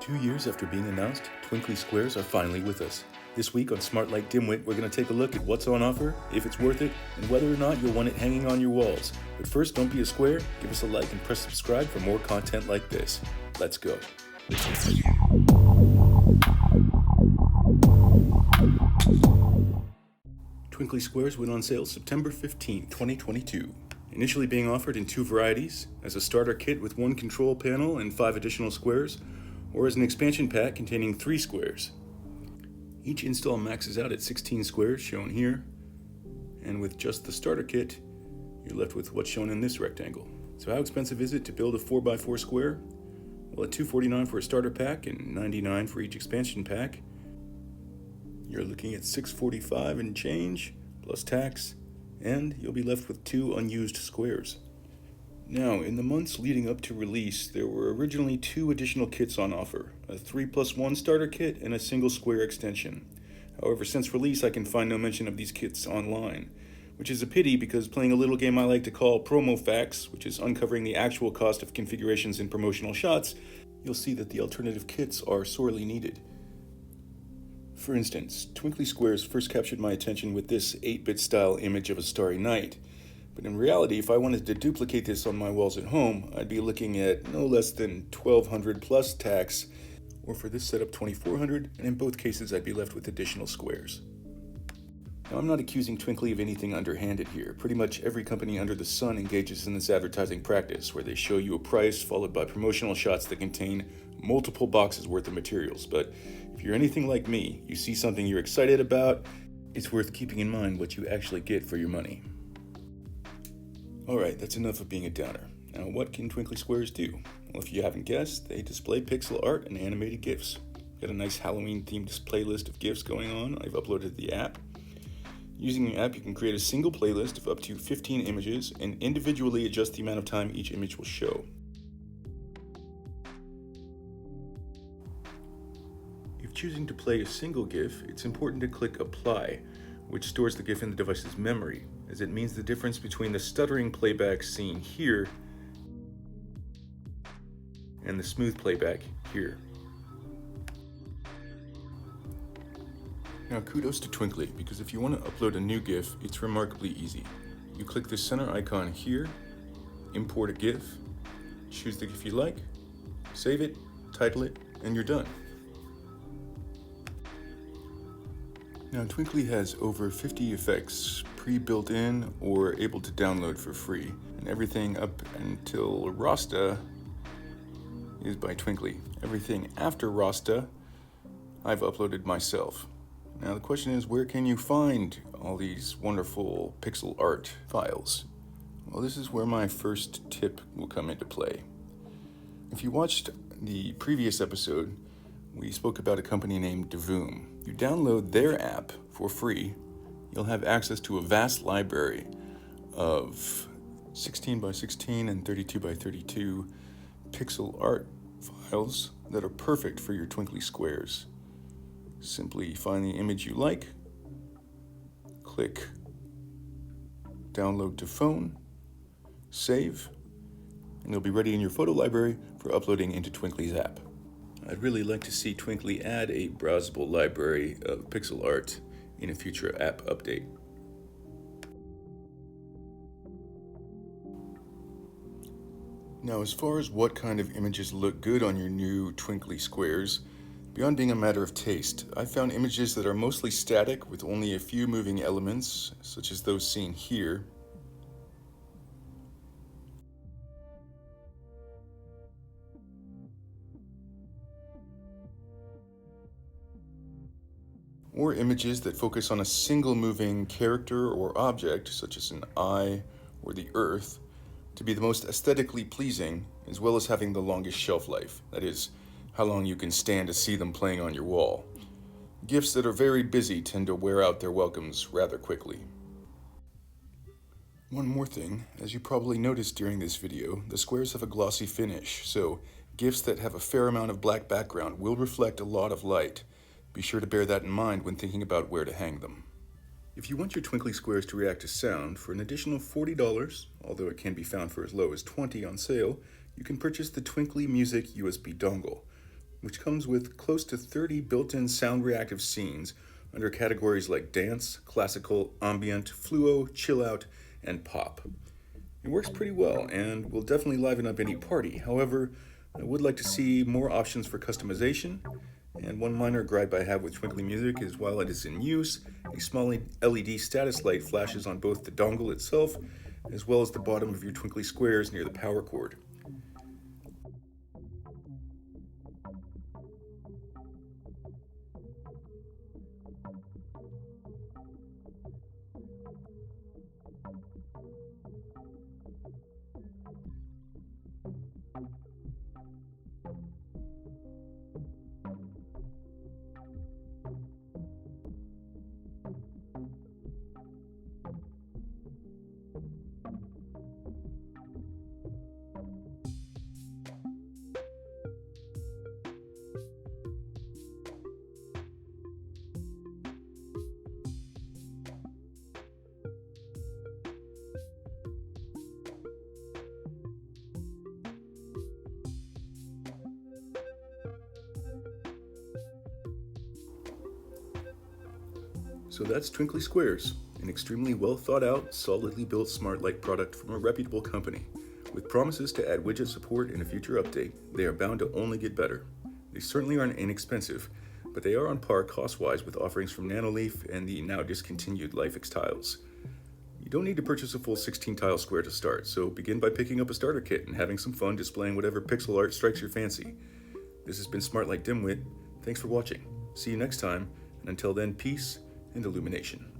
2 years after being announced, Twinkly Squares are finally with us. This week on SmartLight Dimwit, we're going to take a look at what's on offer, if it's worth it, and whether or not you'll want it hanging on your walls. But first, don't be a square, give us a like and press subscribe for more content like this. Let's go. Twinkly Squares went on sale September 15, 2022. Initially being offered in two varieties, as a starter kit with one control panel and 5 additional squares, or as an expansion pack containing 3 squares. Each install maxes out at 16 squares, shown here, and with just the starter kit, you're left with what's shown in this rectangle. So how expensive is it to build a 4x4 square? Well, at $249 for a starter pack and $99 for each expansion pack, you're looking at $645 and change, plus tax, and you'll be left with 2 unused squares. Now, in the months leading up to release, there were originally 2 additional kits on offer, a 3+1 starter kit and a single square extension. However, since release, I can find no mention of these kits online, which is a pity because playing a little game I like to call Promo Facts, which is uncovering the actual cost of configurations in promotional shots, you'll see that the alternative kits are sorely needed. For instance, Twinkly Squares first captured my attention with this 8-bit style image of a starry night. But in reality, if I wanted to duplicate this on my walls at home, I'd be looking at no less than $1,200 plus tax, or for this setup $2,400, and in both cases I'd be left with additional squares. Now, I'm not accusing Twinkly of anything underhanded here. Pretty much every company under the sun engages in this advertising practice, where they show you a price followed by promotional shots that contain multiple boxes worth of materials. But if you're anything like me, you see something you're excited about, it's worth keeping in mind what you actually get for your money. Alright, that's enough of being a downer. Now, what can Twinkly Squares do? Well, if you haven't guessed, they display pixel art and animated GIFs. Got a nice Halloween-themed playlist of GIFs going on. I've uploaded the app. Using the app, you can create a single playlist of up to 15 images and individually adjust the amount of time each image will show. If choosing to play a single GIF, it's important to click Apply, which stores the GIF in the device's memory, as it means the difference between the stuttering playback seen here and the smooth playback here. Now, kudos to Twinkly, because if you want to upload a new GIF, it's remarkably easy. You click the center icon here, import a GIF, choose the GIF you like, save it, title it, and you're done. Now, Twinkly has over 50 effects pre-built in or able to download for free, and everything up until Rasta is by Twinkly. Everything after Rasta, I've uploaded myself. Now, the question is, where can you find all these wonderful pixel art files? Well, this is where my first tip will come into play. If you watched the previous episode, we spoke about a company named Devoom. You download their app for free, you'll have access to a vast library of 16x16 and 32x32 pixel art files that are perfect for your Twinkly Squares. Simply find the image you like, click download to phone, save, and it'll be ready in your photo library for uploading into Twinkly's app. I'd really like to see Twinkly add a browsable library of pixel art in a future app update. Now, as far as what kind of images look good on your new Twinkly Squares, beyond being a matter of taste, I found images that are mostly static with only a few moving elements, such as those seen here. Or images that focus on a single moving character or object, such as an eye or the earth, to be the most aesthetically pleasing, as well as having the longest shelf life. That is, how long you can stand to see them playing on your wall. GIFs that are very busy tend to wear out their welcomes rather quickly. One more thing, as you probably noticed during this video, the squares have a glossy finish, so GIFs that have a fair amount of black background will reflect a lot of light. Be sure to bear that in mind when thinking about where to hang them. If you want your Twinkly Squares to react to sound, for an additional $40, although it can be found for as low as $20 on sale, you can purchase the Twinkly Music USB dongle. which comes with close to 30 built-in sound reactive scenes under categories like dance, classical, ambient, fluo, chill out, and pop. It works pretty well and will definitely liven up any party. However, I would like to see more options for customization, and one minor gripe I have with Twinkly Music is while it is in use, a small LED status light flashes on both the dongle itself as well as the bottom of your Twinkly Squares near the power cord. So that's Twinkly Squares, an extremely well thought out, solidly built SmartLight product from a reputable company. With promises to add widget support in a future update, they are bound to only get better. They certainly aren't inexpensive, but they are on par cost-wise with offerings from Nanoleaf and the now discontinued LifeX tiles. You don't need to purchase a full 16-tile square to start, so begin by picking up a starter kit and having some fun displaying whatever pixel art strikes your fancy. This has been SmartLight Dimwit. Thanks for watching. See you next time, and until then, peace and illumination.